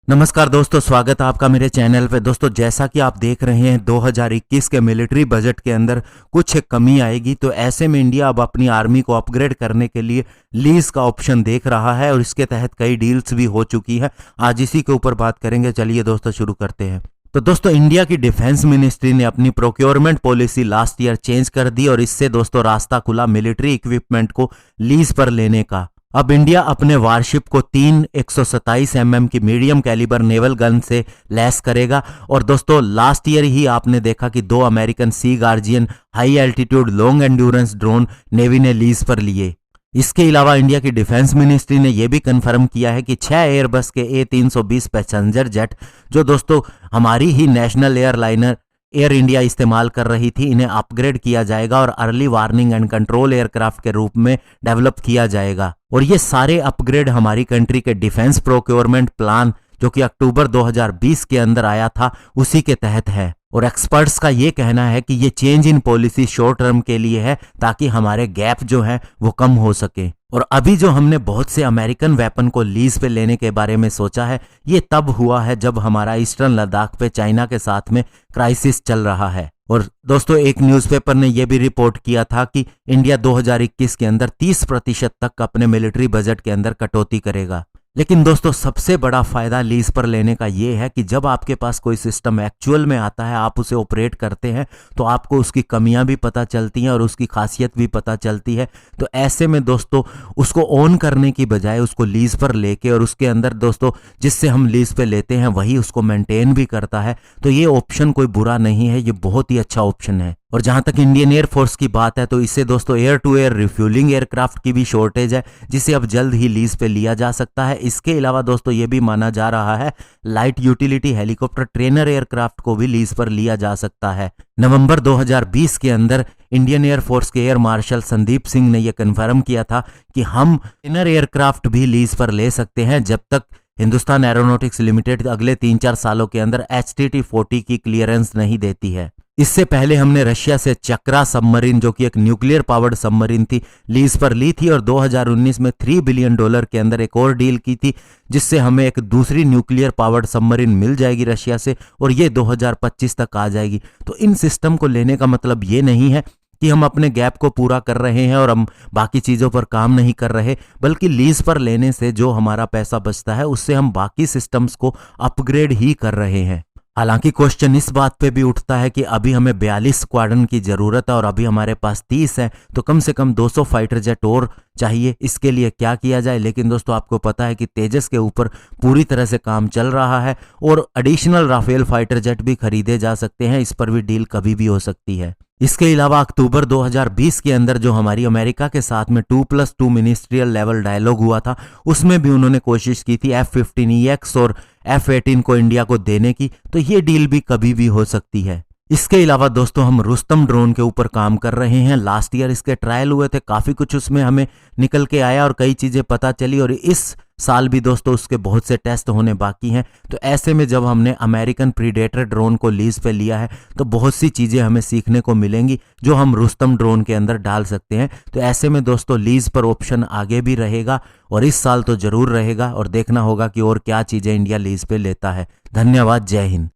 नमस्कार दोस्तों, स्वागत है आपका मेरे चैनल पे। दोस्तों, जैसा कि आप देख रहे हैं 2021 के मिलिट्री बजट के अंदर कुछ कमी आएगी, तो ऐसे में इंडिया अब अपनी आर्मी को अपग्रेड करने के लिए लीज का ऑप्शन देख रहा है और इसके तहत कई डील्स भी हो चुकी है। आज इसी के ऊपर बात करेंगे। चलिए दोस्तों, शुरू करते हैं। तो दोस्तों, इंडिया की डिफेंस मिनिस्ट्री ने अपनी procurement policy last year change कर दी और इससे दोस्तों रास्ता खुला मिलिट्री इक्विपमेंट को लीज पर लेने का। अब इंडिया अपने वारशिप को 3 127 mm की मीडियम कैलिबर नेवल गन से लैस करेगा। और दोस्तों, लास्ट ईयर ही आपने देखा कि 2 American sea guardian high altitude long endurance drone navy ने लीज पर लिए। इसके अलावा इंडिया की डिफेंस मिनिस्ट्री ने यह भी कंफर्म किया है कि 6 एयरबस के A320 पैसेंजर जेट, जो दोस्तों हमारी ही नेशनल एयरलाइनर एयर इंडिया इस्तेमाल कर रही थी, इन्हें अपग्रेड किया जाएगा और early warning and control aircraft के रूप में डेवलप किया जाएगा। और ये सारे अपग्रेड हमारी कंट्री के डिफेंस प्रोक्योरमेंट प्लान, जो कि अक्टूबर 2020 के अंदर आया था, उसी के तहत है। और एक्सपर्ट्स का ये कहना है कि ये change in policy short term के लिए है, ताकि हमारे गैप जो है वो कम हो सके। और अभी जो हमने बहुत से अमेरिकन वेपन को लीज पे लेने के बारे में सोचा है, ये तब हुआ है जब हमारा ईस्टर्न लद्दाख पे चाइना के साथ में क्राइसिस चल रहा है। और दोस्तों, एक न्यूज़पेपर ने यह भी रिपोर्ट किया था कि इंडिया 2021 के अंदर 30% तक अपने मिलिट्री बजट के अंदर कटौती करेगा। लेकिन दोस्तों, सबसे बड़ा फायदा लीज पर लेने का यह है कि जब आपके पास कोई सिस्टम एक्चुअल में आता है, आप उसे ऑपरेट करते हैं, तो आपको उसकी कमियां भी पता चलती हैं और उसकी खासियत भी पता चलती है। तो ऐसे में दोस्तों, उसको ऑन करने की बजाय उसको लीज पर लेके, और उसके अंदर दोस्तों जिससे हम लीज पे लेते हैं वही उसको मेंटेन भी करता है, तो ये ऑप्शन कोई बुरा नहीं है, ये बहुत ही अच्छा ऑप्शन है। और जहां तक इंडियन एयरफोर्स की बात है, तो इससे दोस्तों air to air refuelling aircraft की भी शॉर्टेज है, जिसे अब जल्द ही लीज पे लिया जा सकता है। इसके अलावा दोस्तों, ये भी माना जा रहा है light utility helicopter trainer aircraft को भी लीज पर लिया जा सकता है। नवंबर 2020 के अंदर इंडियन एयरफोर्स के एयर मार्शल संदीप सिंह ने यह कन्फर्म किया था कि हम ट्रेनर एयरक्राफ्ट भी लीज पर ले सकते हैं, जब तक हिंदुस्तान एरोनॉटिक्स लिमिटेड अगले 3-4 सालों के अंदर HTT-40 की क्लियरेंस नहीं देती है। इससे पहले हमने रशिया से चक्रा सबमरीन, जो कि एक न्यूक्लियर पावर्ड सबमरीन थी, लीज पर ली थी और 2019 में $3 बिलियन के अंदर एक और डील की थी, जिससे हमें एक दूसरी न्यूक्लियर पावर्ड सबमरीन मिल जाएगी रशिया से, और ये 2025 तक आ जाएगी। तो इन सिस्टम को लेने का मतलब ये नहीं है कि हम अपने गैप को पूरा कर रहे हैं और हम बाकी चीज़ों पर काम नहीं कर रहे, बल्कि लीज पर लेने से जो हमारा पैसा बचता है, उससे हम बाकी सिस्टम्स को अपग्रेड ही कर रहे हैं। हालांकि क्वेश्चन इस बात पे भी उठता है कि अभी हमें 42 स्क्वाड्रन की ज़रूरत है और अभी हमारे पास 30 है, तो कम से कम 200 फाइटर जेट और चाहिए। इसके लिए क्या किया जाए? लेकिन दोस्तों, आपको पता है कि तेजस के ऊपर पूरी तरह से काम चल रहा है और एडिशनल राफेल फाइटर जेट भी खरीदे जा सकते हैं। इस पर भी डील कभी भी हो सकती है। इसके अलावा अक्टूबर 2020 के अंदर जो हमारी अमेरिका के साथ में 2+2 मिनिस्ट्रियल लेवल डायलॉग हुआ था, उसमें भी उन्होंने कोशिश की थी F-15EX और F-18 को इंडिया को देने की, तो ये डील भी कभी भी हो सकती है। इसके अलावा दोस्तों, हम रुस्तम ड्रोन के ऊपर काम कर रहे हैं। लास्ट ईयर इसके ट्रायल हुए थे, काफ़ी कुछ उसमें हमें निकल के आया और कई चीज़ें पता चली, और इस साल भी दोस्तों उसके बहुत से टेस्ट होने बाकी हैं। तो ऐसे में जब हमने अमेरिकन प्रीडेटर ड्रोन को लीज पे लिया है, तो बहुत सी चीज़ें हमें सीखने को मिलेंगी जो हम रुस्तम ड्रोन के अंदर डाल सकते हैं। तो ऐसे में दोस्तों, लीज पर ऑप्शन आगे भी रहेगा और इस साल तो ज़रूर रहेगा, और देखना होगा कि और क्या चीज़ें इंडिया लीज पे लेता है। धन्यवाद। जय हिंद।